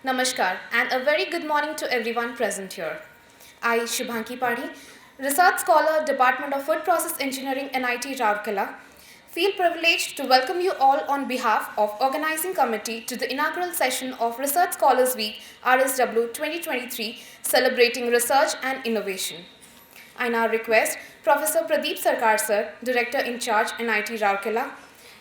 Namaskar and a very good morning to everyone present here. I, Shubhanki Padhi, Research Scholar, Department of Food Process Engineering, NIT Rourkela, feel privileged to welcome you all on behalf of Organizing Committee to the inaugural session of Research Scholars Week RSW 2023 celebrating research and innovation. I now request Professor Pradeep Sarkar Sir, Director in Charge NIT Rourkela,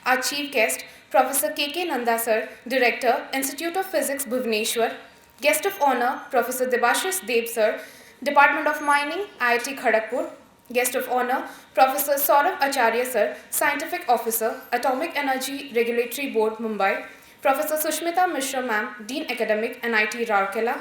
our Chief Guest, Professor K.K. Nanda Sir, Director, Institute of Physics, Bhubaneswar, Guest of Honor, Professor Debashis Deb Sir, Department of Mining, IIT Kharagpur, Guest of Honor, Professor Saurabh Acharya Sir, Scientific Officer, Atomic Energy Regulatory Board, Mumbai, Professor Sushmita Mishra Ma'am, Dean Academic, NIT Rourkela,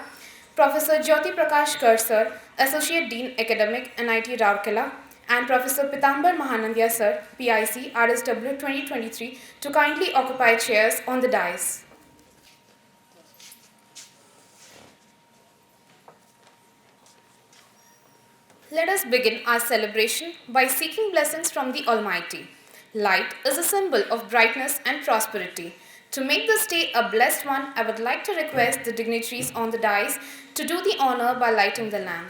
Professor Jyoti Prakash Kar Sir, Associate Dean Academic, NIT Rourkela, and Professor Pitambar Mahanandya Sir, PIC, RSW 2023, to kindly occupy chairs on the dais. Let us begin our celebration by seeking blessings from the Almighty. Light is a symbol of brightness and prosperity. To make this day a blessed one, I would like to request the dignitaries on the dais to do the honor by lighting the lamp.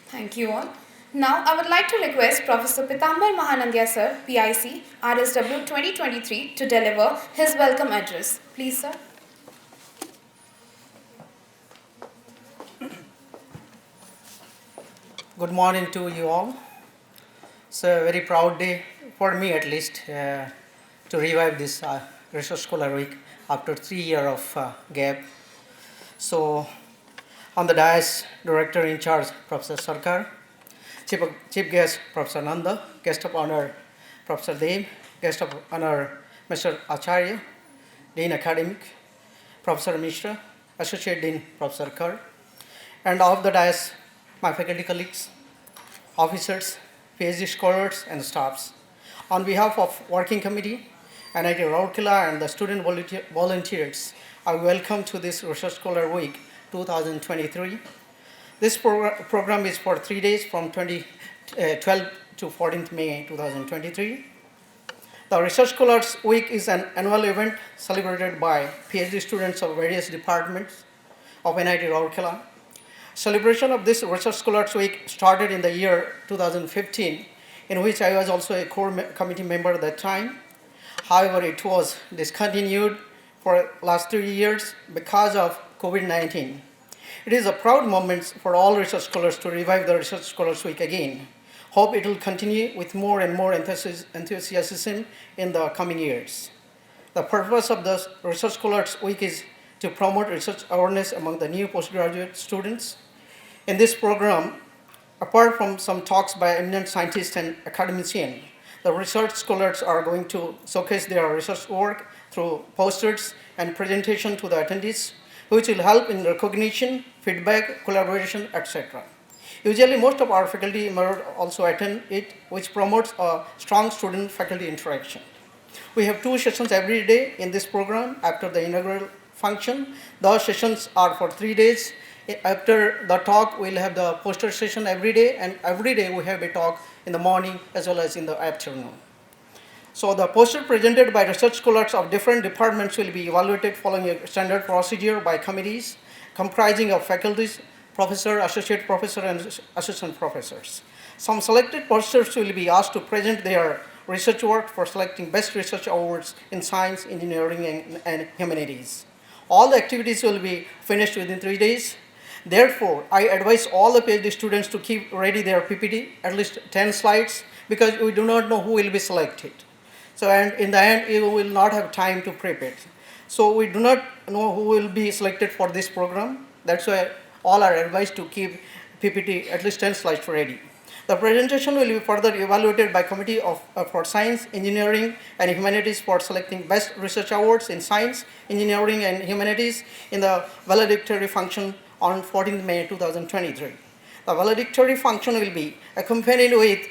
Thank you all. Now, I would like to request Professor Pitambar Mahanandya Sir, PIC, RSW 2023, to deliver his welcome address. Please, sir. Good morning to you all. It's a very proud day, for me at least, to revive this Research Scholar Week after 3 years of gap. So On the dais, Director in charge, Professor Sarkar, Chief Guest, Professor Nanda, Guest of Honor, Professor Dev, Guest of Honor, Mr. Acharya, Dean Academic, Professor Mishra, Associate Dean, Professor Kar, and off the dais, my faculty colleagues, officers, PhD scholars, and staffs. On behalf of Working Committee, NIT Rourkela, and the student volunteers, I welcome to this Research Scholar Week 2023. This program is for 3 days from 12 to 14th May 2023. The Research Scholars Week is an annual event celebrated by PhD students of various departments of NIT Rourkela. Celebration of this Research Scholars Week started in the year 2015, in which I was also a core committee member at that time. However, it was discontinued for the last 3 years because of COVID-19. It is a proud moment for all research scholars to revive the Research Scholars Week again. Hope it will continue with more and more enthusiasm in the coming years. The purpose of the Research Scholars Week is to promote research awareness among the new postgraduate students. In this program, apart from some talks by eminent scientists and academicians, the research scholars are going to showcase their research work through posters and presentation to the attendees, which will help in recognition, feedback, collaboration, etc. Usually, most of our faculty members also attend it, which promotes a strong student-faculty interaction. We have 2 sessions every day in this program after the inaugural function. Those sessions are for 3 days. After the talk, we'll have the poster session every day, and every day we have a talk in the morning as well as in the afternoon. So the poster presented by research scholars of different departments will be evaluated following a standard procedure by committees comprising of faculties, professor, associate professor, and assistant professors. Some selected posters will be asked to present their research work for selecting best research awards in science, engineering, and humanities. All the activities will be finished within 3 days. Therefore, I advise all the PhD students to keep ready their PPT, at least 10 slides, because we do not know who will be selected. So, and in the end, you will not have time to prepare. So, we do not know who will be selected for this program. That's why all are advised to keep PPT at least 10 slides ready. The presentation will be further evaluated by committee for science, engineering, and humanities for selecting best research awards in science, engineering, and humanities in the valedictory function on 14th May 2023. The valedictory function will be accompanied with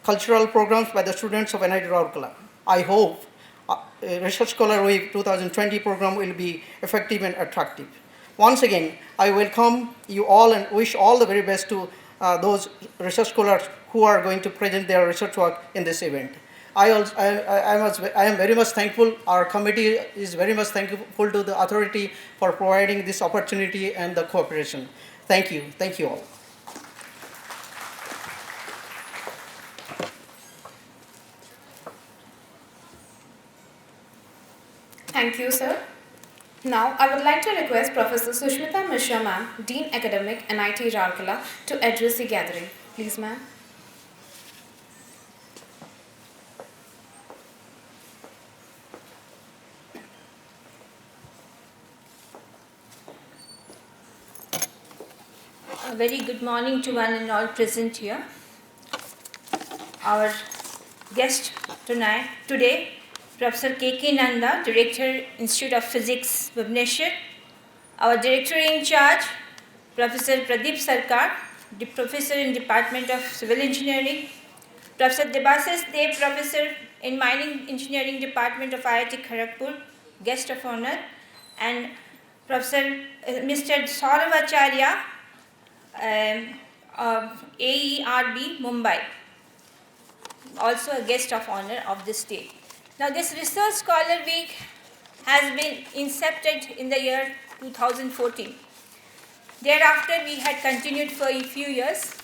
cultural programs by the students of NIT Rourkela. I hope Research Scholar Week 2020 program will be effective and attractive. Once again, I welcome you all and wish all the very best to those research scholars who are going to present their research work in this event. I am very much thankful, our committee is very much thankful to the authority for providing this opportunity and the cooperation. Thank you all. Thank you, sir. Now, I would like to request Professor Sushmita Mishra, ma'am, Dean Academic, NIT Rourkela, to address the gathering. Please, ma'am. A very good morning to one and all present here. Our guest today, Professor K.K. Nanda, Director, Institute of Physics, Bhubaneswar. Our Director in charge, Professor Pradeep Sarkar, Professor in Department of Civil Engineering. Professor Debashish Dev, Professor in Mining Engineering Department of IIT Kharagpur, Guest of Honor. And Professor Mr. Saurav Acharya, of AERB, Mumbai, also a guest of honor of this day. Now, this Research Scholar Week has been incepted in the year 2014. Thereafter, we had continued for a few years,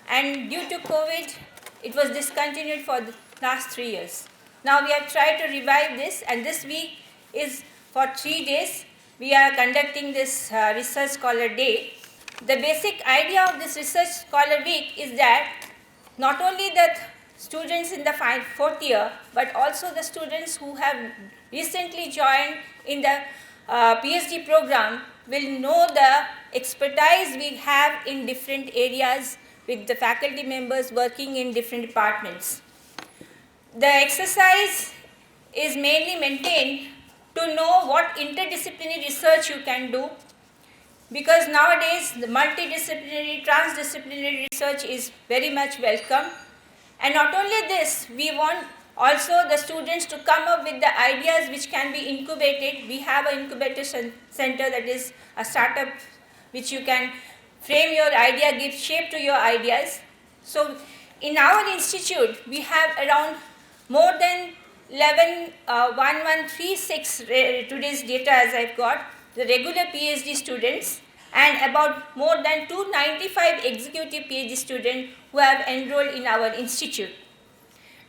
and due to COVID, it was discontinued for the last 3 years. Now, we have tried to revive this, and this week is for 3 days. We are conducting this Research Scholar Day. The basic idea of this Research Scholar Week is that not only the students in the 4th year, but also the students who have recently joined in the PhD program will know the expertise we have in different areas with the faculty members working in different departments. The exercise is mainly maintained to know what interdisciplinary research you can do, because nowadays the multidisciplinary, transdisciplinary research is very much welcome. And not only this, we want also the students to come up with the ideas which can be incubated. We have an incubator center, that is a startup which you can frame your idea, give shape to your ideas. So in our institute, we have around more than 1136 today's data as I've got, the regular PhD students, and about more than 295 executive PhD students who have enrolled in our institute.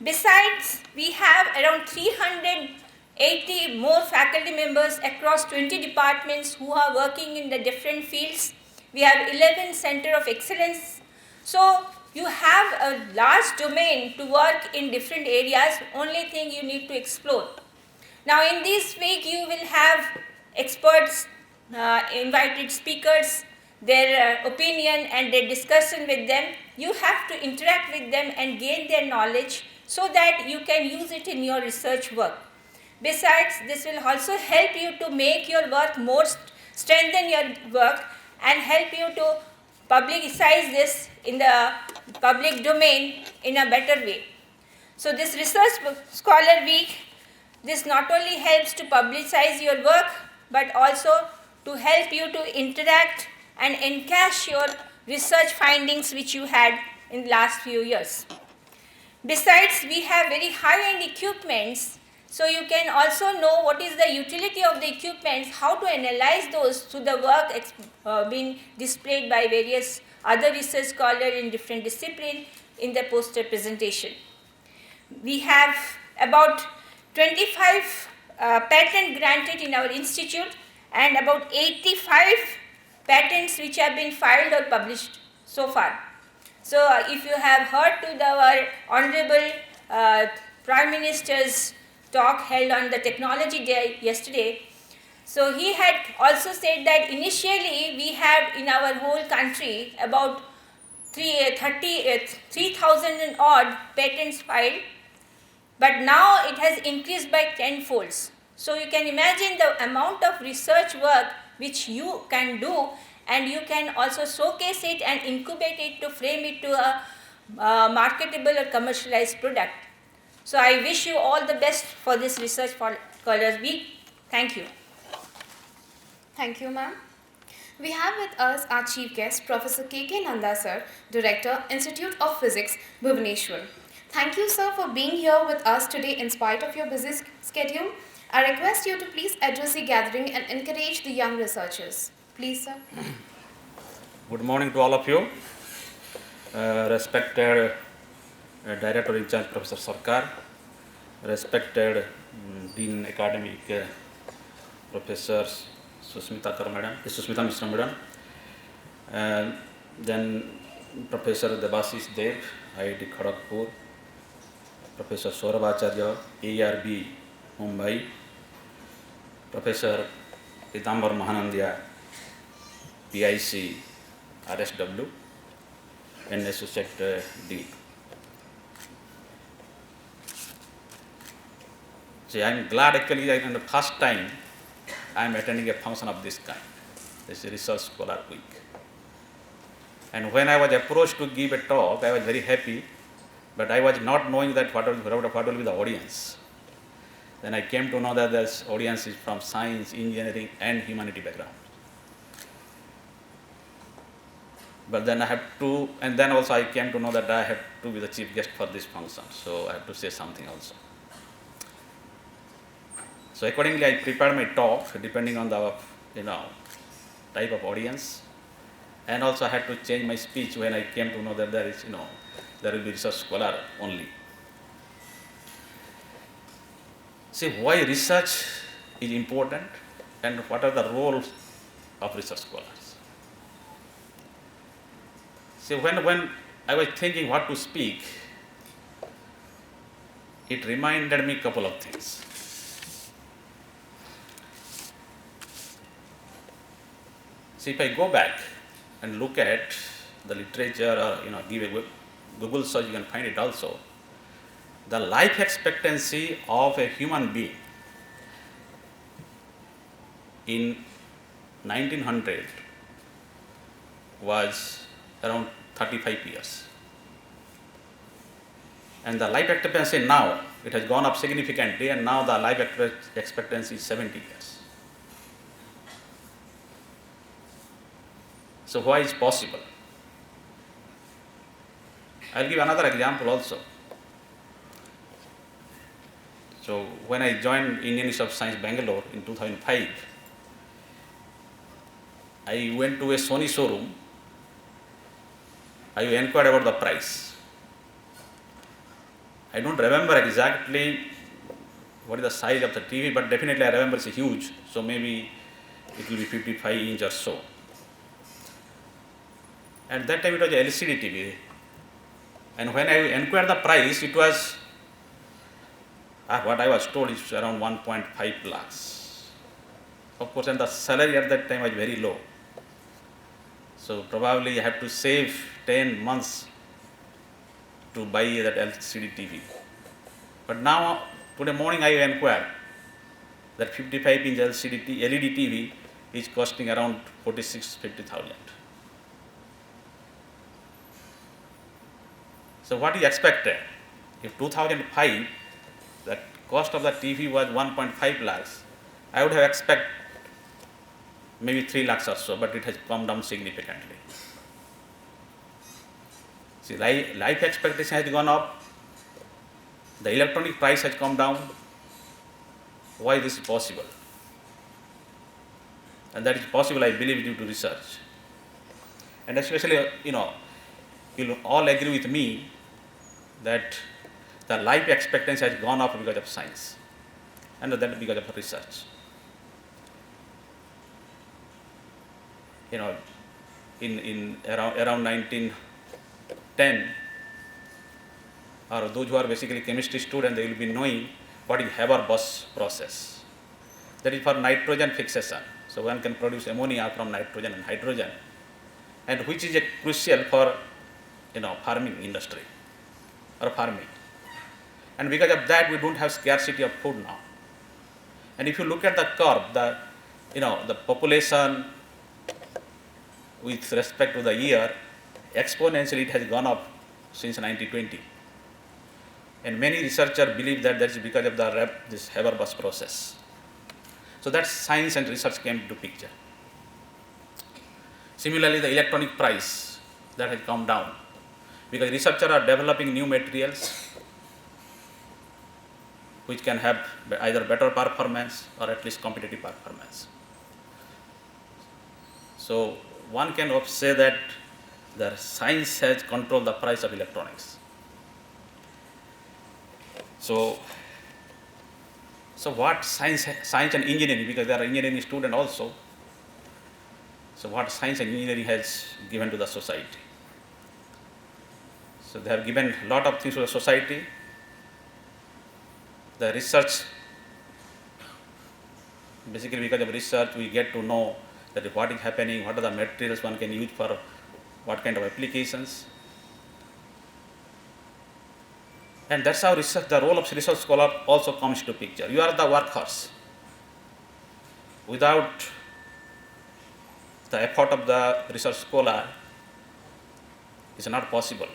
Besides, we have around 380 more faculty members across 20 departments who are working in the different fields. We have 11 Center of Excellence. So you have a large domain to work in different areas, only thing you need to explore. Now in this week you will have experts, invited speakers, their opinion and their discussion with them. You have to interact with them and gain their knowledge so that you can use it in your research work. Besides, this will also help you to make your work more, strengthen your work and help you to publicize this in the public domain in a better way. So this Research Scholar Week, this not only helps to publicize your work, but also to help you to interact and encash your research findings which you had in the last few years. Besides, we have very high-end equipments, so you can also know what is the utility of the equipments, how to analyze those through the work being displayed by various other research scholars in different disciplines in the poster presentation. We have about 25 patents granted in our institute and about 85 patents which have been filed or published so far. So if you have heard to our Honorable Prime Minister's talk held on the Technology Day yesterday, so he had also said that initially we had in our whole country about 3,000 and odd patents filed, but now it has increased by 10-folds. So you can imagine the amount of research work which you can do, and you can also showcase it and incubate it to frame it to a marketable or commercialized product. So I wish you all the best for this Research Scholars Week. Thank you. Thank you, ma'am. We have with us our chief guest, Professor K.K. Nanda, sir, Director, Institute of Physics, Bhubaneswar. Thank you, sir, for being here with us today in spite of your busy schedule. I request you to please address the gathering and encourage the young researchers. Please, sir. Good morning to all of you. Respected Director in charge Professor Sarkar, respected Dean Academic Professors Susmita Mishra Madam, then Professor Debashish Dev, IIT Kharagpur, Professor Saurabh Acharya, ARB Mumbai, Professor Pitambar Mahanandia, PIC RSW, and Associate Dean. So I am glad actually that the first time I am attending a function of this kind. This is Research Scholar Week. And when I was approached to give a talk, I was very happy, but I was not knowing that what will be the audience. Then I came to know that this audience is from science, engineering, and humanity background. But then I have to, and then also I came to know that I have to be the chief guest for this function, so I have to say something also. So accordingly, I prepared my talk depending on the type of audience, and also I had to change my speech when I came to know that there will be research scholar only. See why research is important and what are the roles of research scholars. See, when I was thinking what to speak, it reminded me a couple of things. See, if I go back and look at the literature or give a Google search, you can find it also. The life expectancy of a human being in 1900 was around 35 years. And the life expectancy now, it has gone up significantly, and now the life expectancy is 70 years. So why is possible? I'll give another example also. So when I joined Indian Institute of Science Bangalore in 2005, I went to a Sony showroom. I inquired about the price. I don't remember exactly what is the size of the TV, but definitely I remember it's huge. So maybe it will be 55 inch or so. At that time it was a LCD TV. And when I inquired the price, it was, what I was told is around 1.5 lakhs. Of course, and the salary at that time was very low. So probably I have to save 10 months to buy that LCD TV. But now, today morning I inquired that 55-inch LED TV is costing around 46,000-50,000. So what is expected? If 2005, the cost of the TV was 1.5 lakhs, I would have expected maybe 3 lakhs or so, but it has come down significantly. See, life expectation has gone up, the electronic price has come down. Why this is possible? And that is possible, I believe, due to research. And especially, you'll all agree with me that the life expectancy has gone up because of science, and that because of research. In around 1910, or those who are basically chemistry students, they will be knowing what is Haber-Bosch process. That is for nitrogen fixation. So one can produce ammonia from nitrogen and hydrogen, and which is crucial for farming industry or farming. And because of that, we don't have scarcity of food now. And if you look at the curve, the population with respect to the year, exponentially it has gone up since 1920. And many researchers believe that is because of this Haber-Bosch process. So that's science and research came into picture. Similarly, the electronic price that has come down because researchers are developing new materials which can have either better performance or at least competitive performance. So one can say that the science has controlled the price of electronics. So what science and engineering, because there are engineering students also, so what science and engineering has given to the society? So they have given a lot of things to the society. The research, basically because of research, we get to know that what is happening, what are the materials one can use for what kind of applications. And that's how research, the role of research scholar also comes to picture. You are the workhorse. Without the effort of the research scholar, it's not possible.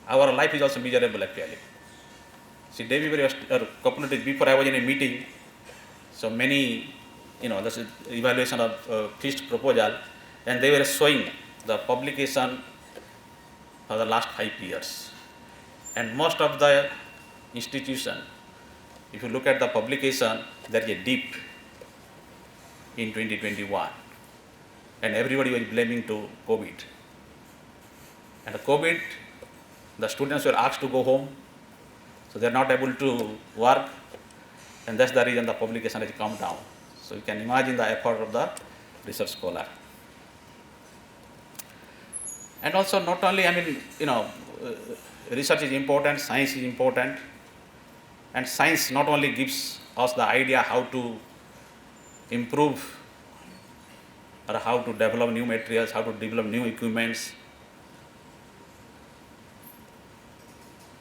Our life is also miserable actually. See, day before, a couple of days before, I was in a meeting. So many, this is evaluation of feast proposal, and they were showing the publication for the last 5 years. And most of the institution, if you look at the publication, there is a dip in 2021. And everybody was blaming to COVID. And COVID, the students were asked to go home, so they are not able to work, and that's the reason the publication has come down. So you can imagine the effort of the research scholar. And also not only, research is important, science is important, and science not only gives us the idea how to improve or how to develop new materials, how to develop new equipments.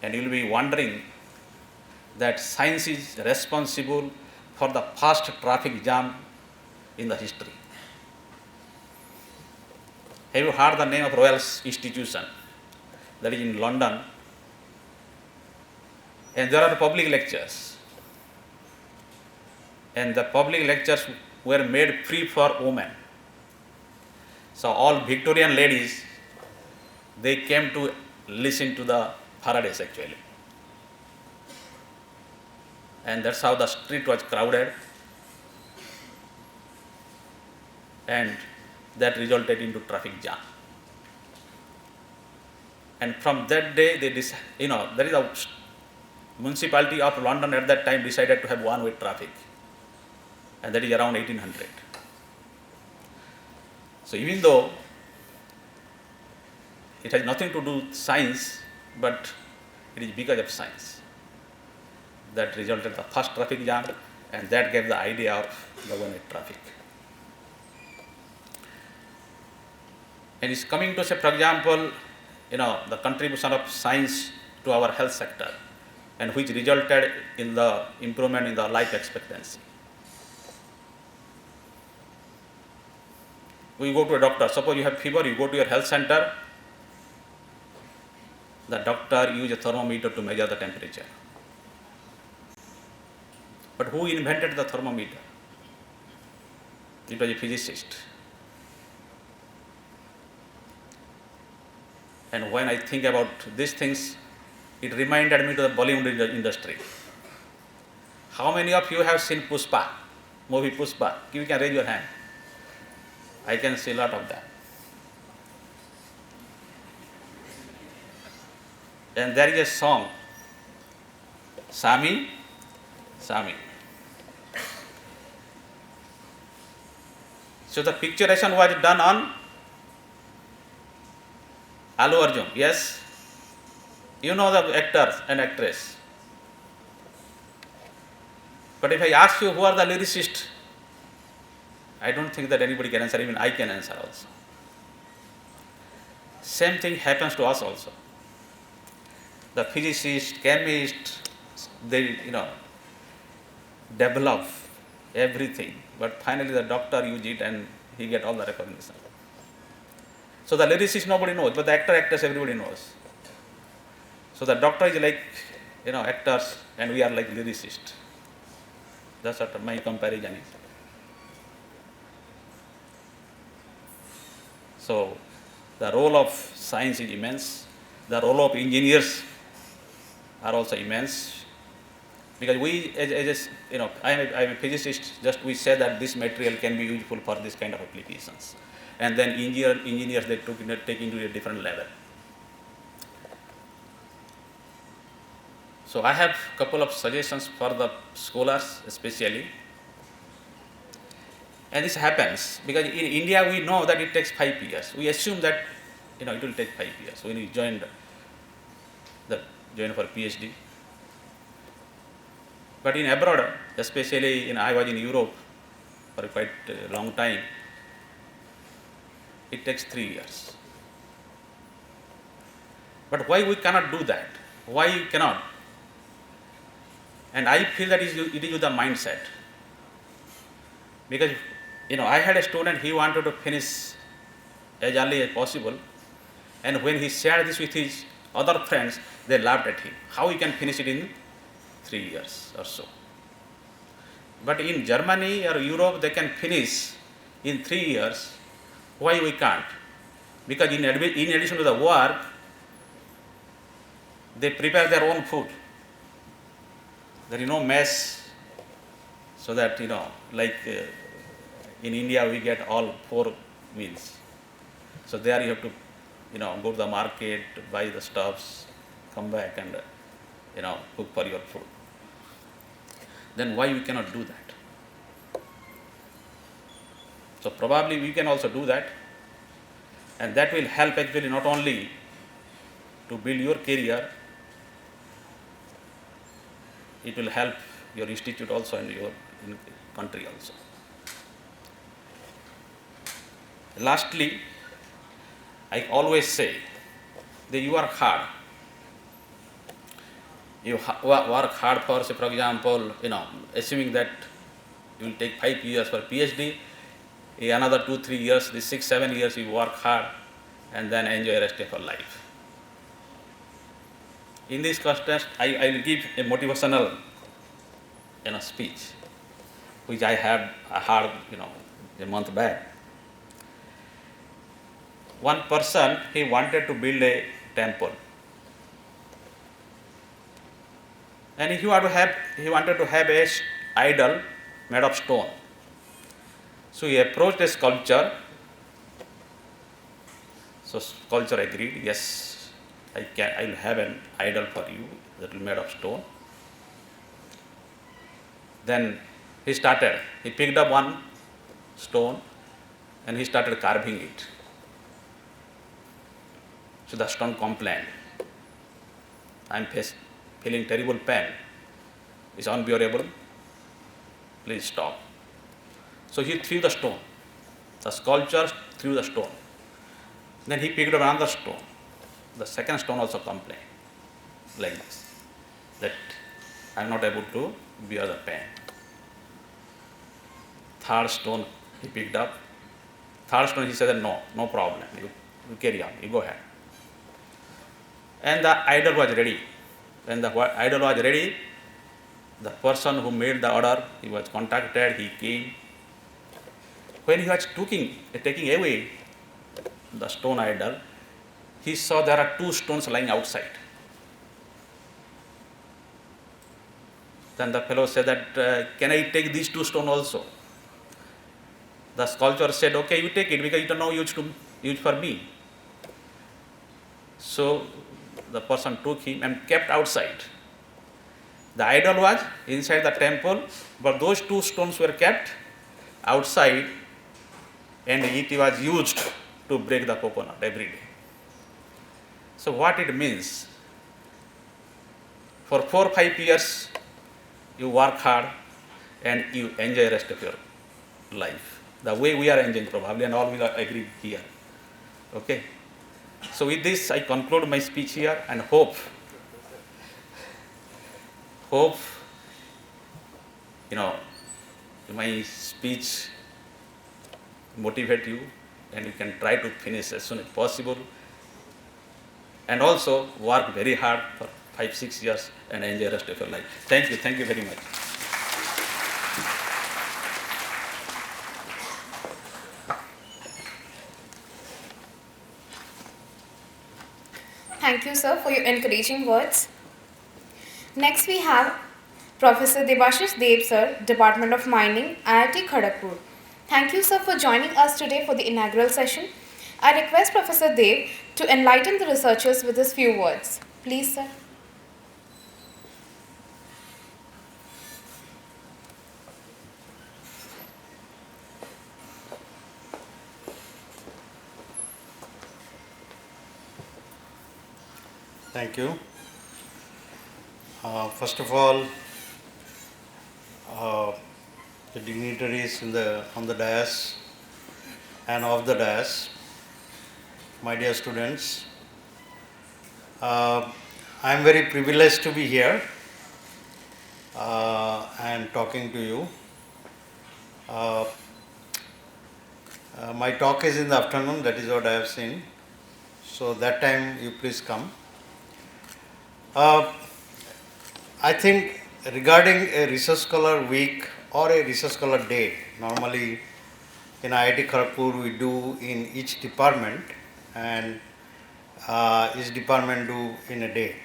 And you will be wondering that science is responsible for the first traffic jam in the history. Have you heard the name of Royal Institution? That is in London. And there are public lectures. And the public lectures were made free for women. So all Victorian ladies, they came to listen to the Faradays actually. And that's how the street was crowded. And that resulted into traffic jam. And from that day, there is a municipality of London at that time decided to have one-way traffic. And that is around 1800. So even though it has nothing to do with science, but it is because of science that resulted in the first traffic jam, and that gave the idea of the one-way traffic. And it's coming to say, for example, the contribution of science to our health sector, and which resulted in the improvement in the life expectancy. We go to a doctor, suppose you have fever, you go to your health center, the doctor uses a thermometer to measure the temperature. But who invented the thermometer? It was a physicist. And when I think about these things, it reminded me to the Bollywood industry. How many of you have seen Pushpa, movie Pushpa? You can raise your hand. I can see a lot of them. And there is a song, Sami, Sami. So the picturation was done on Alu Arjun, yes? You know the actors and actress. But if I ask you who are the lyricists, I don't think that anybody can answer, even I can answer also. Same thing happens to us also. The physicist, chemist, they develop everything, but finally the doctor uses it and he get all the recognition. So the lyricist nobody knows, but the actor, actress everybody knows. So the doctor is like actors and we are like lyricists. That's what my comparison is. So the role of science is immense. The role of engineers are also immense. Because we, I am a physicist, just we say that this material can be useful for this kind of applications. And then engineers, they take into a different level. So I have a couple of suggestions for the scholars especially. And this happens because in India we know that it takes 5 years. We assume that it will take 5 years when you join for PhD. But in abroad, especially I was in Europe for quite a long time, it takes 3 years. But why we cannot do that? Why you cannot? And I feel that it is with the mindset. Because I had a student, he wanted to finish as early as possible, and when he shared this with his other friends, they laughed at him. How he can finish it in 3 years or so? But in Germany or Europe, they can finish in 3 years. Why we can't? Because in addition to the work, they prepare their own food. There is no mess, so that like in India we get all 4 meals. So there you have to go to the market, buy the stuffs, come back and cook for your food. Then why we cannot do that? So probably we can also do that, and that will help actually not only to build your career, it will help your institute also and your country also. Lastly, I always say that you work hard. You work hard for, say, for example, assuming that you will take 5 years for PhD, another 2, 3 years, the 6, 7 years you work hard and then enjoy the rest of your life. In this context, I will give a motivational speech, which I heard a month back. One person, he wanted to build a temple. And he wanted to have a idol made of stone. So he approached a sculptor. So sculptor agreed, yes, I will have an idol for you that will be made of stone. Then he picked up one stone and he started carving it. So the stone complained, I'm feeling terrible pain. It's unbearable. Please stop. So he threw the stone. The sculptor threw the stone. Then he picked up another stone. The second stone also complained, like this, that I'm not able to bear the pain. Third stone he picked up. Third stone he said, no problem. You carry on, you go ahead. And the idol was ready. When the idol was ready, the person who made the order, he was contacted, he came. When he was taking away the stone idol, he saw there are 2 stones lying outside. Then the fellow said that, can I take these 2 stones also? The sculptor said, okay, you take it because it is no use for me. So the person took him and kept outside. The idol was inside the temple, but those 2 stones were kept outside, and it was used to break the coconut every day. So what it means, for 4 or 5 years, you work hard and you enjoy the rest of your life. The way we are enjoying probably, and all will agree here. Okay. So with this, I conclude my speech here and hope my speech motivate you and you can try to finish as soon as possible, and also work very hard for 5, 6 years and enjoy the rest of your life. Thank you very much. Thank you, sir, for your encouraging words. Next, we have Professor Debashish Deb, sir, Department of Mining, IIT Kharagpur. Thank you, sir, for joining us today for the inaugural session. I request Professor Deb to enlighten the researchers with his few words. Please, sir. Thank you. First of all, the dignitaries on the dais and off the dais, my dear students, I am very privileged to be here and talking to you. My talk is in the afternoon, that is what I have seen. So that time you please come. I think regarding a research scholar week or a research scholar day, normally in IIT Kharagpur we do in each department, and each department do in a day.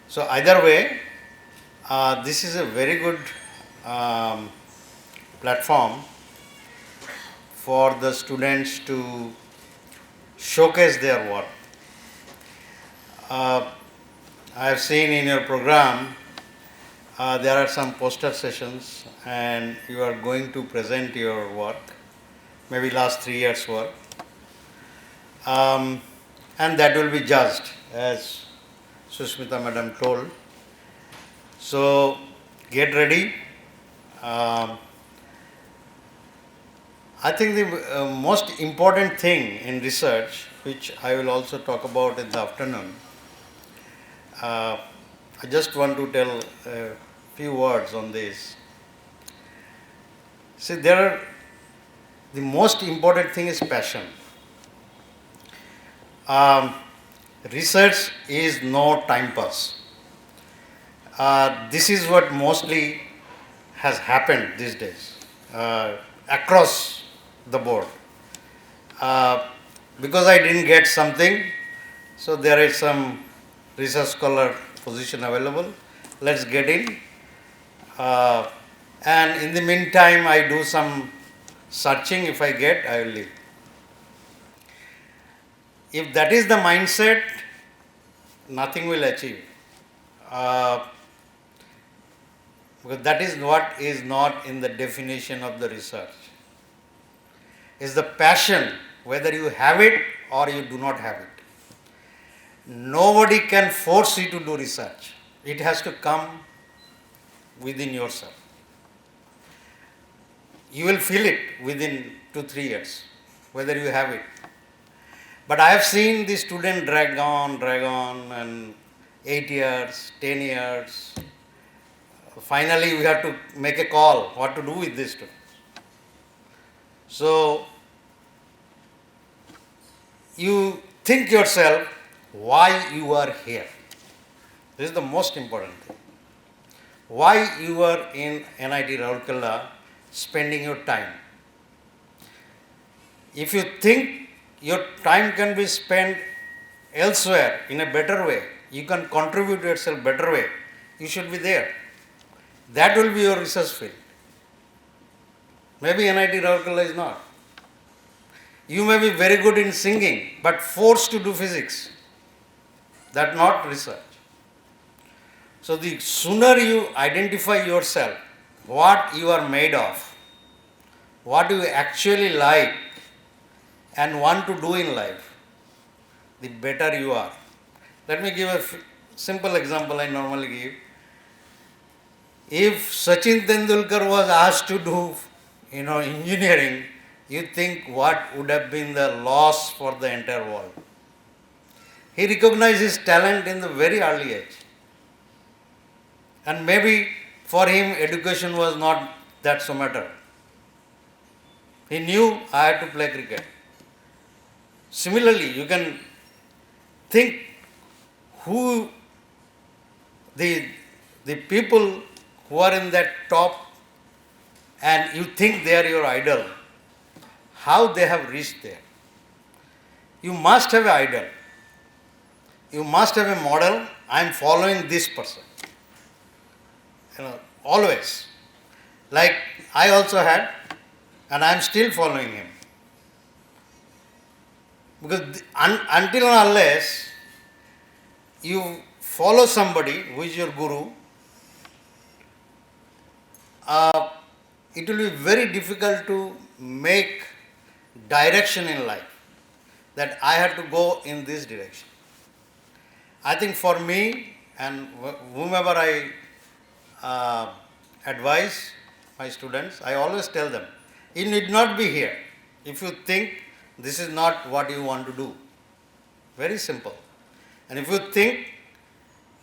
So either way, this is a very good platform for the students to showcase their work. I have seen in your program there are some poster sessions and you are going to present your work, maybe last 3 years' work, and that will be judged as Susmita madam told. So get ready. I think the most important thing in research, which I will also talk about in the afternoon, I just want to tell a few words on this. See, the most important thing is passion. Um, Research is no time pass. This is what mostly has happened these days across the board. Uh, because I didn't get something, so there is some research scholar position available. Let's get in. And in the meantime, I do some searching. If I get, I will leave. If that is the mindset, nothing will achieve. Uh, because that is what is not in the definition of the research. Is the passion, whether you have it or you do not have it. Nobody can force you to do research. It has to come within yourself. You will feel it within 2-3 years, whether you have it. But I have seen the student drag on, and 8 years, 10 years. Finally, we have to make a call what to do with this student. So, you think yourself why you are here. This is the most important thing. Why you are in NIT Rourkela spending your time. If you think your time can be spent elsewhere in a better way, you can contribute yourself better way, you should be there. That will be your research field. Maybe NIT Rourkela is not. You may be very good in singing, but forced to do physics. That's not research. So the sooner you identify yourself, what you are made of, what you actually like and want to do in life, the better you are. Let me give a simple example I normally give. If Sachin Tendulkar was asked to do, engineering, you think what would have been the loss for the entire world? He recognized his talent in the very early age. And maybe for him education was not that so matter. He knew I had to play cricket. Similarly, you can think who the people who are in that top and you think they are your idol, how they have reached there. You must have an idol. You must have a model. I am following this person. Always. Like I also had, and I am still following him. Because until and unless you follow somebody who is your guru, it will be very difficult to make direction in life. That I have to go in this direction. I think for me and whomever I advise my students, I always tell them, you need not be here if you think this is not what you want to do. Very simple. And if you think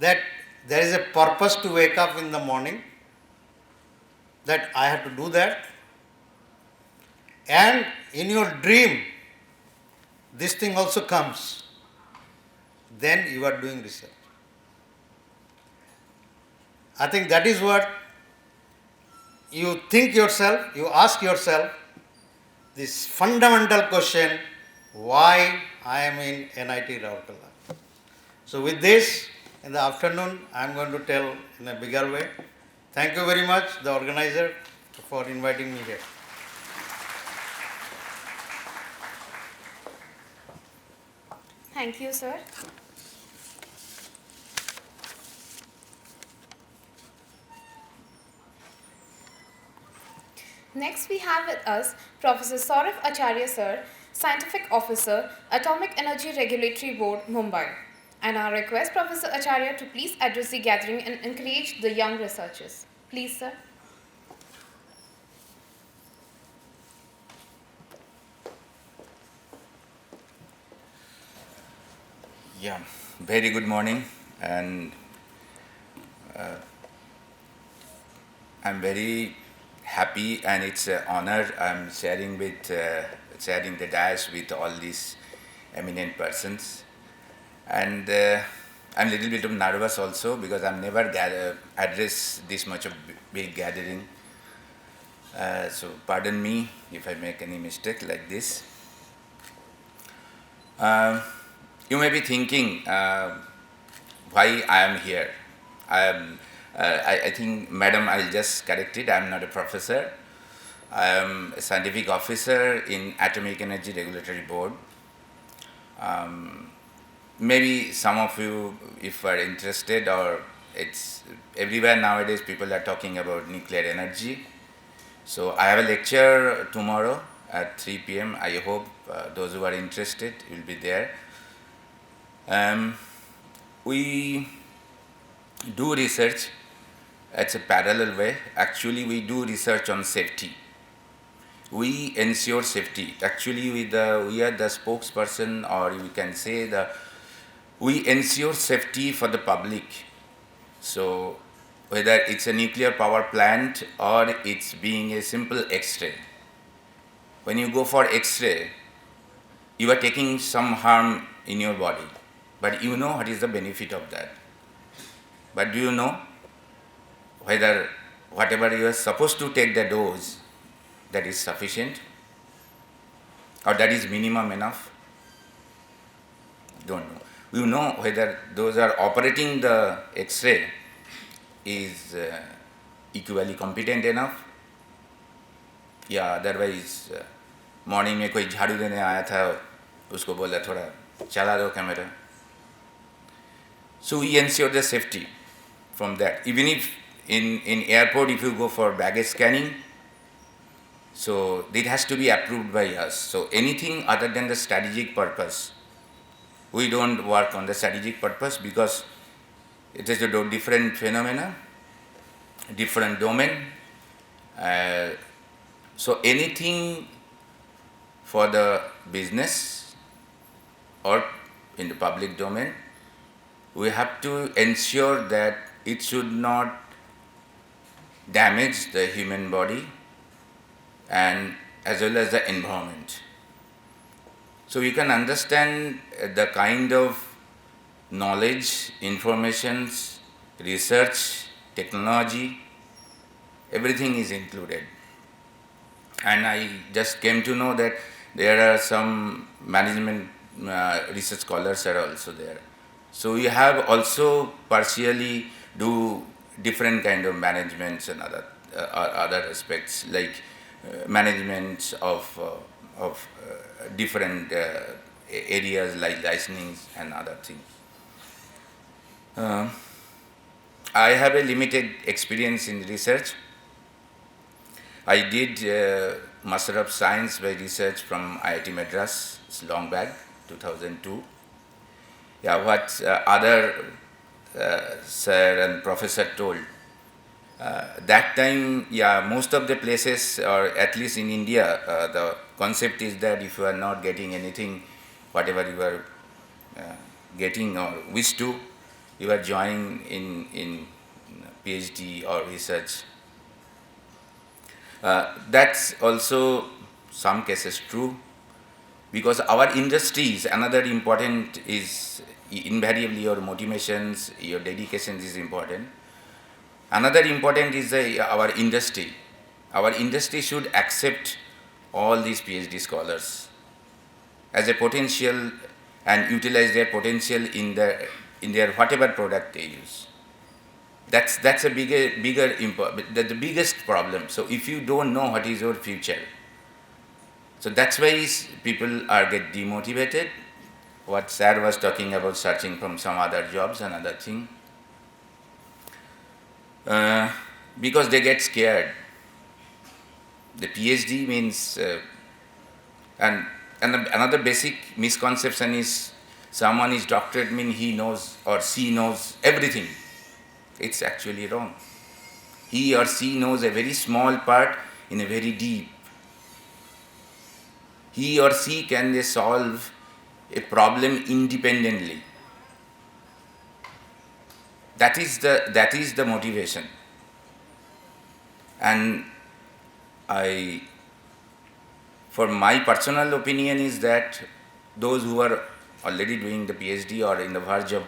that there is a purpose to wake up in the morning, that I have to do that, and in your dream, this thing also comes, then you are doing research. I think that is what you think yourself, you ask yourself this fundamental question, why I am in NIT Rourkela. So with this, in the afternoon, I am going to tell in a bigger way. Thank you very much, the organizer, for inviting me here. Thank you, sir. Next, we have with us Professor Saurav Acharya, sir, Scientific Officer, Atomic Energy Regulatory Board, Mumbai. And I request Professor Acharya to please address the gathering and encourage the young researchers. Please, sir. Yeah, very good morning, and I'm very happy, and it's an honor. I'm sharing the dais with all these eminent persons, and I'm a little bit of nervous also because I've never addressed this much of big gathering. So pardon me if I make any mistake like this. Um you may be thinking why I am here. I am. I think, madam, I'll just correct it. I am not a professor. I am a scientific officer in Atomic Energy Regulatory Board. Maybe some of you, if are interested, or it's everywhere nowadays, people are talking about nuclear energy. So I have a lecture tomorrow at 3 p.m. I hope those who are interested will be there. We do research. It's a parallel way. Actually, we do research on safety. We ensure safety. Actually, we are the spokesperson, or you can say we ensure safety for the public. So whether it's a nuclear power plant or it's being a simple X-ray. When you go for X-ray, you are taking some harm in your body, but you know what is the benefit of that. But do you know whether whatever you are supposed to take the dose, that is sufficient or that is minimum enough? Don't know. You know whether those are operating the X-ray is equally competent enough? या otherwise morning में कोई झाड़ू देने आया था, उसको बोला थोड़ा चला दो camera. So we ensure the safety from that. Even if in airport, if you go for baggage scanning, so it has to be approved by us. So anything other than the strategic purpose, we don't work on the strategic purpose because it is a different phenomena, different domain. So anything for the business or in the public domain, we have to ensure that it should not damage the human body and as well as the environment. So you can understand the kind of knowledge, informations, research, technology, everything is included. And I just came to know that there are some management research scholars are also there. So we have also partially do different kind of managements and other aspects like management of different areas like licensings and other things. I have a limited experience in research. I did Master of Science by Research from IIT Madras, it's long back, 2002. Yeah, what other sir and professor told. That time, yeah, most of the places, or at least in India, the concept is that if you are not getting anything, whatever you are getting or wish to, you are joining in PhD or research. That's also some cases true, because our industries, another important is invariably your motivations, your dedications is important. Another important is our industry. Our industry should accept all these PhD scholars as a potential and utilize their potential in their whatever product they use. That's a the biggest problem. So if you don't know what is your future, so that's why people get demotivated. What Sir was talking about, searching from some other jobs and other thing, because they get scared. The PhD means, and another basic misconception is someone is doctorate means he knows or she knows everything. It's actually wrong. He or she knows a very small part in a very deep. He or she can solve a problem independently. That is the motivation. And for my personal opinion is that those who are already doing the PhD or in the verge of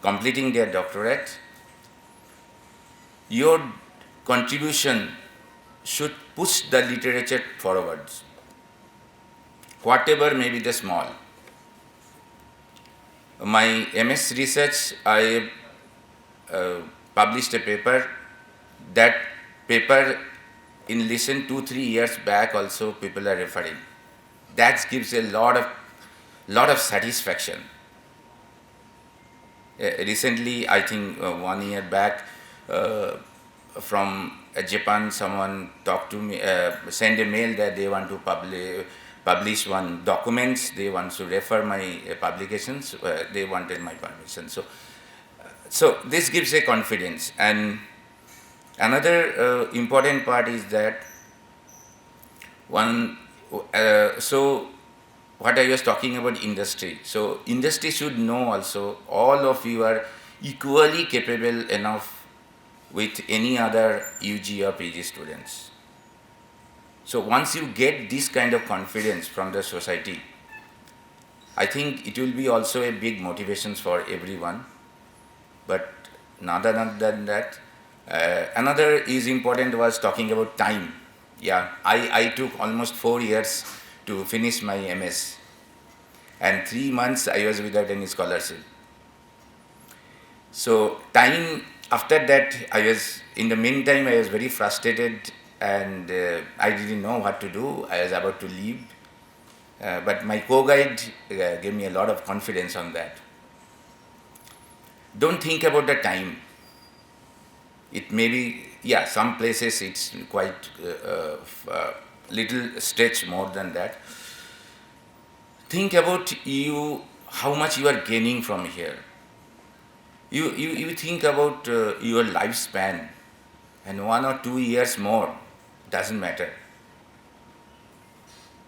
completing their doctorate, your contribution should push the literature forwards, whatever may be the small. My MS research, I published a paper. That paper, in listen 2-3 years back, also people are referring. That gives a lot of satisfaction. Recently, I think 1 year back, from Japan, someone talked to me, sent a mail that they want to publish one documents, they want to refer my publications, they wanted my permission. So this gives a confidence. And another important part is that so what I was talking about industry. So industry should know also all of you are equally capable enough with any other UG or PG students. So once you get this kind of confidence from the society, I think it will be also a big motivation for everyone. But other than that, another is important was talking about time. Yeah, I took almost 4 years to finish my MS, and 3 months I was without any scholarship. So time, after that, in the meantime I was very frustrated, and I didn't know what to do. I was about to leave, but my co-guide gave me a lot of confidence on that. Don't think about the time. It may be, yeah, some places it's quite little stretch more than that. Think about you, how much you are gaining from here. You think about your lifespan, and 1 or 2 years more, doesn't matter.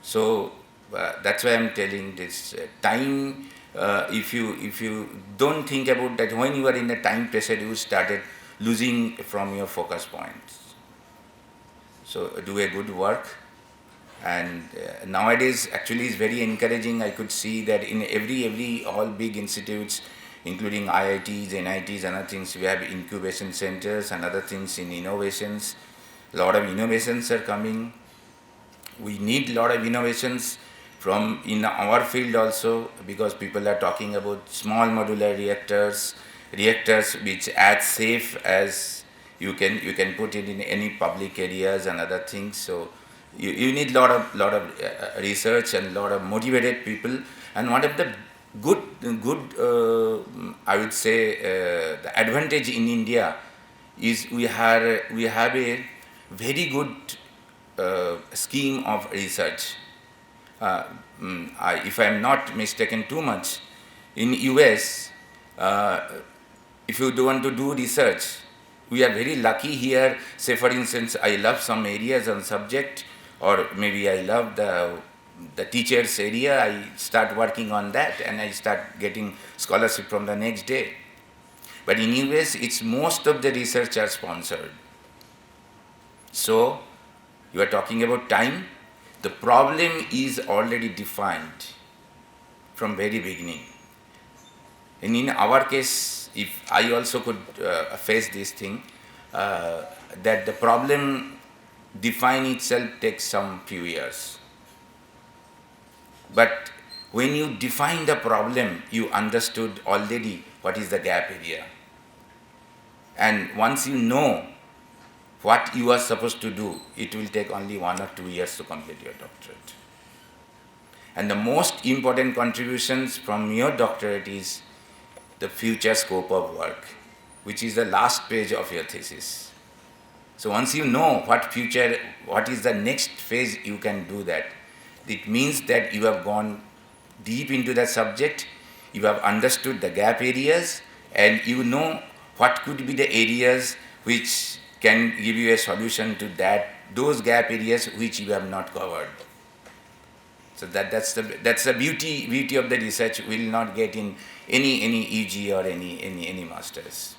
So that's why I'm telling this time. If you don't think about that, when you are in a time pressure, you started losing from your focus points. So do a good work. And nowadays, actually, is very encouraging. I could see that in every all big institutes, including IITs, NITs, and other things, we have incubation centers and other things in innovations. A lot of innovations are coming. We need a lot of innovations from in our field also, because people are talking about small modular reactors which as safe as you can put it in any public areas and other things. So you need lot of research and lot of motivated people. And one of the good I would say the advantage in India is we have a very good scheme of research. If I am not mistaken too much, in US, if you do want to do research, we are very lucky here. Say for instance, I love some areas on subject, or maybe I love the teacher's area, I start working on that and I start getting scholarship from the next day. But in US, it's most of the research are sponsored. So you are talking about time. The problem is already defined from very beginning. And in our case, if I also could face this thing, that the problem define itself takes some few years. But when you define the problem, you understood already what is the gap area. And once you know what you are supposed to do, it will take only 1 or 2 years to complete your doctorate. And the most important contributions from your doctorate is the future scope of work, which is the last page of your thesis. So once you know what is the next phase you can do that, it means that you have gone deep into the subject, you have understood the gap areas, and you know what could be the areas which can give you a solution to those gap areas which you have not covered. So that's the beauty of the research. Will not get in any EG or any masters.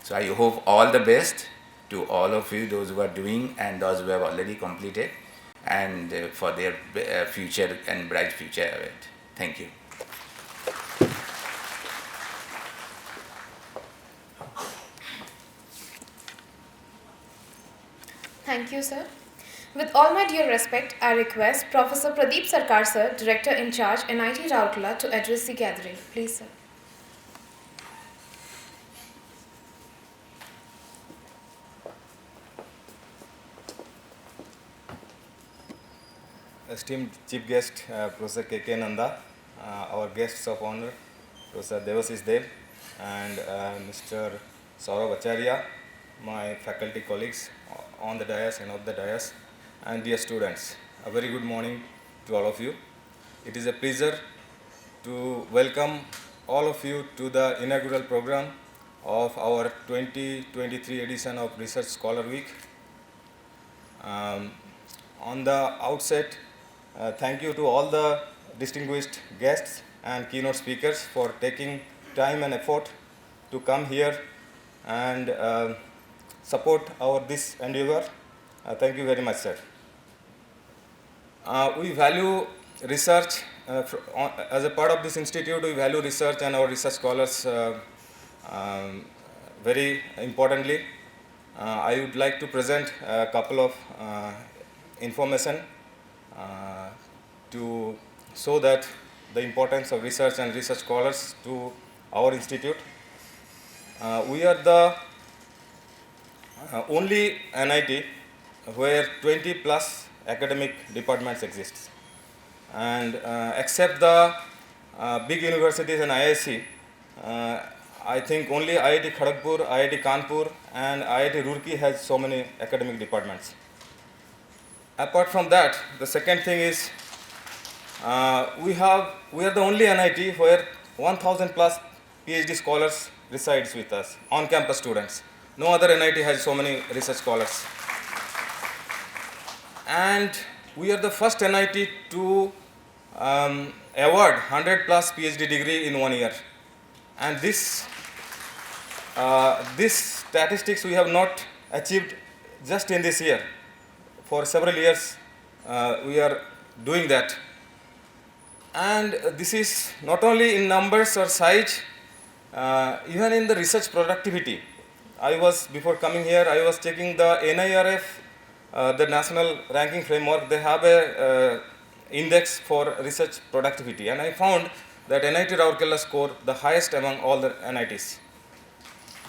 So I hope all the best to all of you, those who are doing and those who have already completed, and for their future and bright future ahead. Thank you. Thank you, sir. With all my due respect, I request Professor Pradeep Sarkar, sir, Director in Charge, NIT Rourkela, to address the gathering. Please, sir. Esteemed Chief Guest, Professor K.K. Nanda, our guests of honor, Professor Devashish Dev, and Mr. Saurabh Acharya, my faculty colleagues on the dais and off the dais, and dear students, a very good morning to all of you. It is a pleasure to welcome all of you to the inaugural program of our 2023 edition of Research Scholar Week. On the outset, thank you to all the distinguished guests and keynote speakers for taking time and effort to come here and support this endeavor. Thank you very much, sir. We value research. As a part of this institute, we value research and our research scholars very importantly. I would like to present a couple of information to show that the importance of research and research scholars to our institute. We are the only NIT where 20 plus academic departments exist, and except the big universities and IIC, I think only IIT Kharagpur, IIT Kanpur and IIT Roorkela has so many academic departments. Apart from that, the second thing is we are the only NIT where 1,000 plus PhD scholars resides with us, on-campus students. No other NIT has so many research scholars. And we are the first NIT to award 100 plus PhD degree in 1 year. And this statistics we have not achieved just in this year. For several years, we are doing that. And this is not only in numbers or size, even in the research productivity. Before coming here, I was checking the NIRF, the national ranking framework. They have a index for research productivity. And I found that NIT Rourkela scored the highest among all the NITs.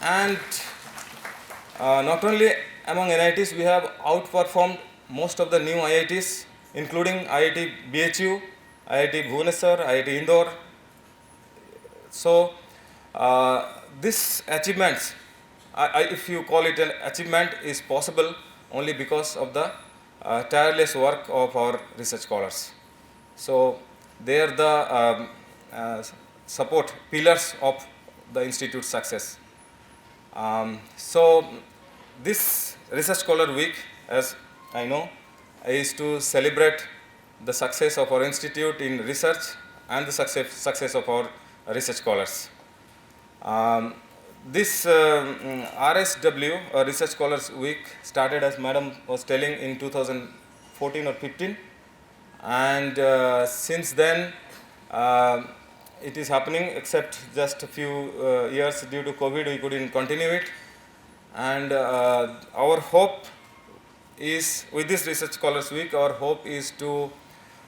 And not only among NITs, we have outperformed most of the new IITs, including IIT BHU, IIT Bhubaneswar, IIT Indore. So this achievements, if you call it an achievement, is possible only because of the tireless work of our research scholars. So they are the support pillars of the institute's success. So this Research Scholar Week, as I know, is to celebrate the success of our institute in research and the success of our research scholars. This RSW, Research Scholars Week, started, as Madam was telling, in 2014 or 15, and since then it is happening, except just a few years due to COVID, we couldn't continue it. And our hope is, with this Research Scholars Week, our hope is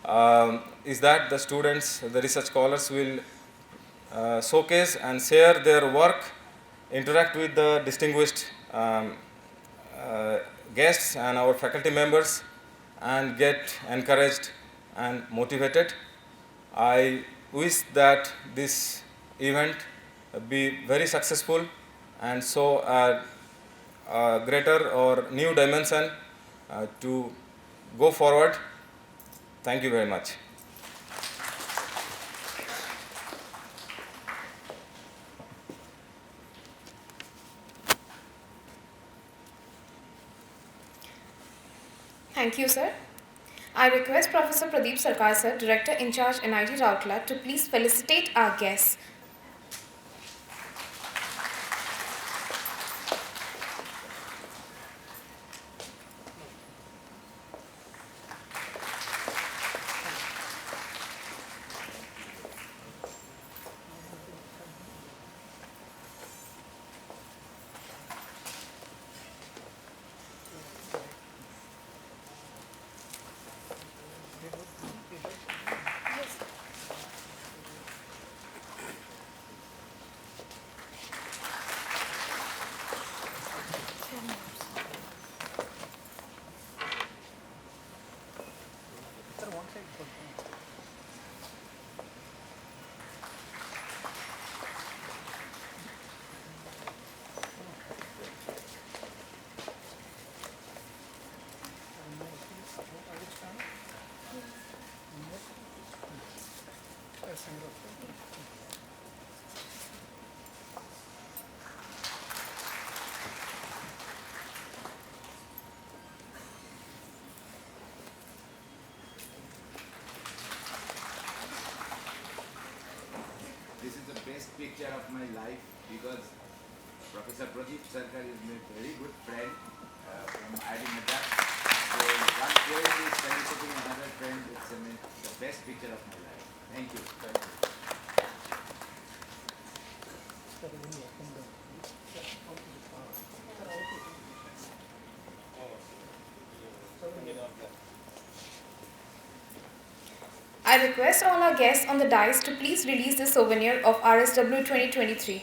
that the students, the research scholars, will showcase and share their work, interact with the distinguished guests and our faculty members, and get encouraged and motivated. I wish that this event be very successful and show a greater or new dimension to go forward. Thank you very much. Thank you, sir. I request Professor Pradeep Sarkar, sir, Director in Charge, NIT Rourkela, to please felicitate our guests. This is the best picture of my life because Professor Pradeep Sarkar is my very good friend from IIT Madras. So one friend is feliciting another friend. It's the best picture of my life. Thank you. I request all our guests on the dais to please release the souvenir of RSW 2023.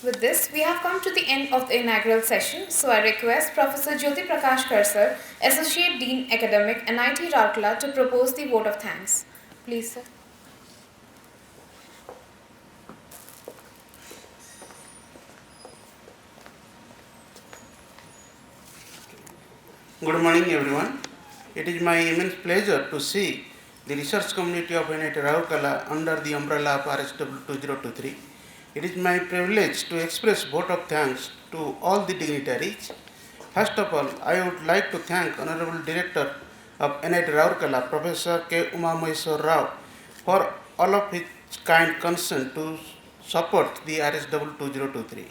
With this, we have come to the end of the inaugural session, so I request Professor Jyoti Prakash Karsar, Associate Dean Academic, NIT Rourkela, to propose the vote of thanks. Please, sir. Good morning, everyone. It is my immense pleasure to see the research community of NIT Rourkela under the umbrella of RSW 2023. It is my privilege to express vote of thanks to all the dignitaries. First of all, I would like to thank Honorable Director of NIT Rourkela, Professor K. Umamaheshwar Rao, for all of his kind concern to support the RSW 2023.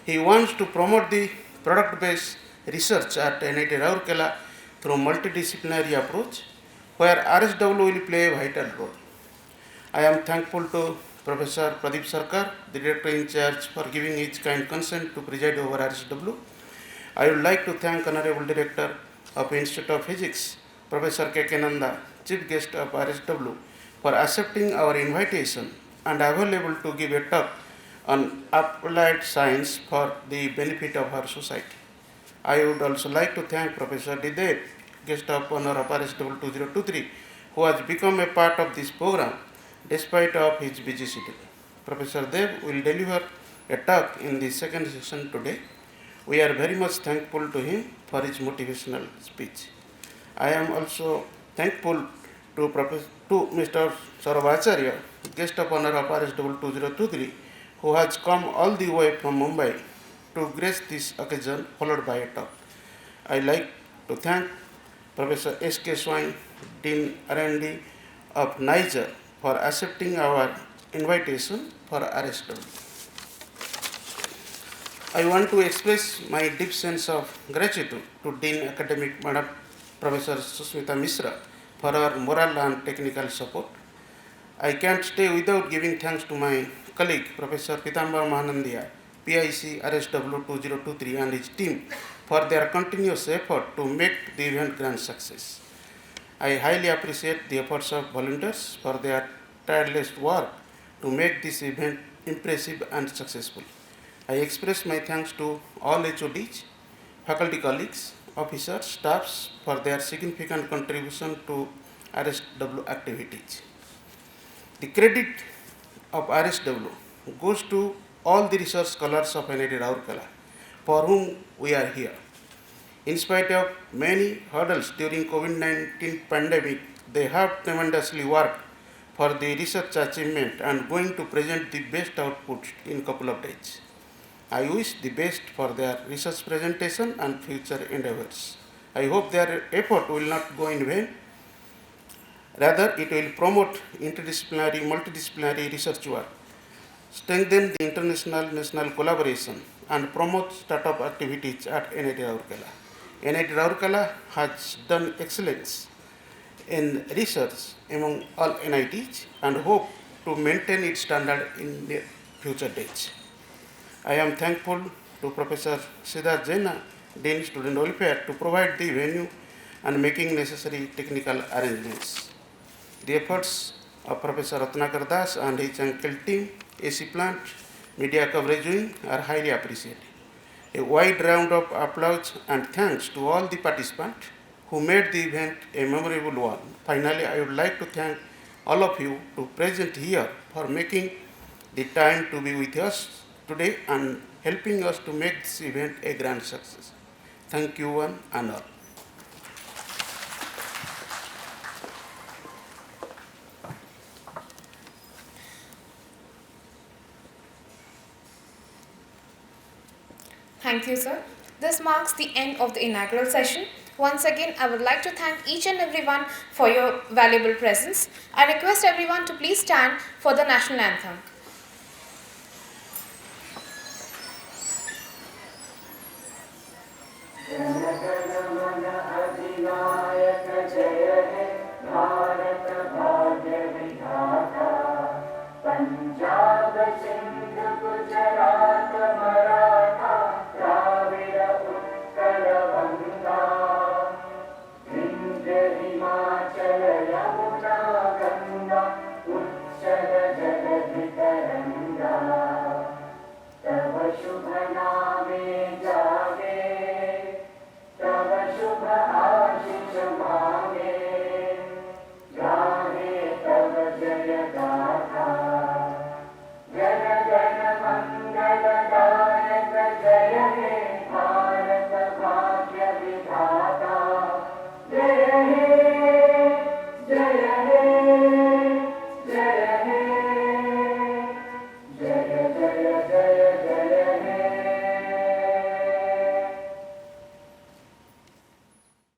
He wants to promote the product-based research at NIT Rourkela through multidisciplinary approach, where RSW will play a vital role. I am thankful to Professor Pradeep Sarkar, the Director in charge, for giving his kind consent to preside over RSW. I would like to thank Honorable Director of Institute of Physics, Professor K. Nanda, Chief Guest of RSW, for accepting our invitation and available to give a talk on applied science for the benefit of our society. I would also like to thank Professor Didev, Guest of Honor of RSW 2023, who has become a part of this program despite of his busy schedule. Professor Dev will deliver a talk in the second session today. We are very much thankful to him for his motivational speech. I am also thankful to Mr. Saurabh, Guest of Honor of RSW 2023, who has come all the way from Mumbai to grace this occasion, followed by a talk. I like to thank Professor S.K. Swain, Dean R&D of Niger, for accepting our invitation for RSW. I want to express my deep sense of gratitude to Dean Academic Madam Professor Susmita Mishra for her moral and technical support. I can't stay without giving thanks to my colleague Professor Pitambar Mahanandia, PIC RSW 2023, and his team for their continuous effort to make the event grand success. I highly appreciate the efforts of volunteers for their tireless work to make this event impressive and successful. I express my thanks to all HODs, faculty colleagues, officers, staffs for their significant contribution to RSW activities. The credit of RSW goes to all the research scholars of NIT Rourkela, for whom we are here. In spite of many hurdles during COVID-19 pandemic, they have tremendously worked for the research achievement and going to present the best output in a couple of days. I wish the best for their research presentation and future endeavors. I hope their effort will not go in vain. Rather, it will promote interdisciplinary, multidisciplinary research work, strengthen the international national collaboration, and promote startup activities at NIT Rourkela. NIT Rourkela has done excellence in research among all NITs and hope to maintain its standard in the future days. I am thankful to Professor Siddharth Jaina, Dean Student Welfare, to provide the venue and making necessary technical arrangements. The efforts of Professor Ratnakar Das and his uncle team, AC Plant, media coverage wing are highly appreciated. A wide round of applause and thanks to all the participants who made the event a memorable one. Finally, I would like to thank all of you to present here for making the time to be with us today and helping us to make this event a grand success. Thank you one and all. Thank you, sir. This marks the end of the inaugural session. Once again, I would like to thank each and everyone for your valuable presence. I request everyone to please stand for the national anthem. जनगण मन अधिनायक जय हे भारत भाग्य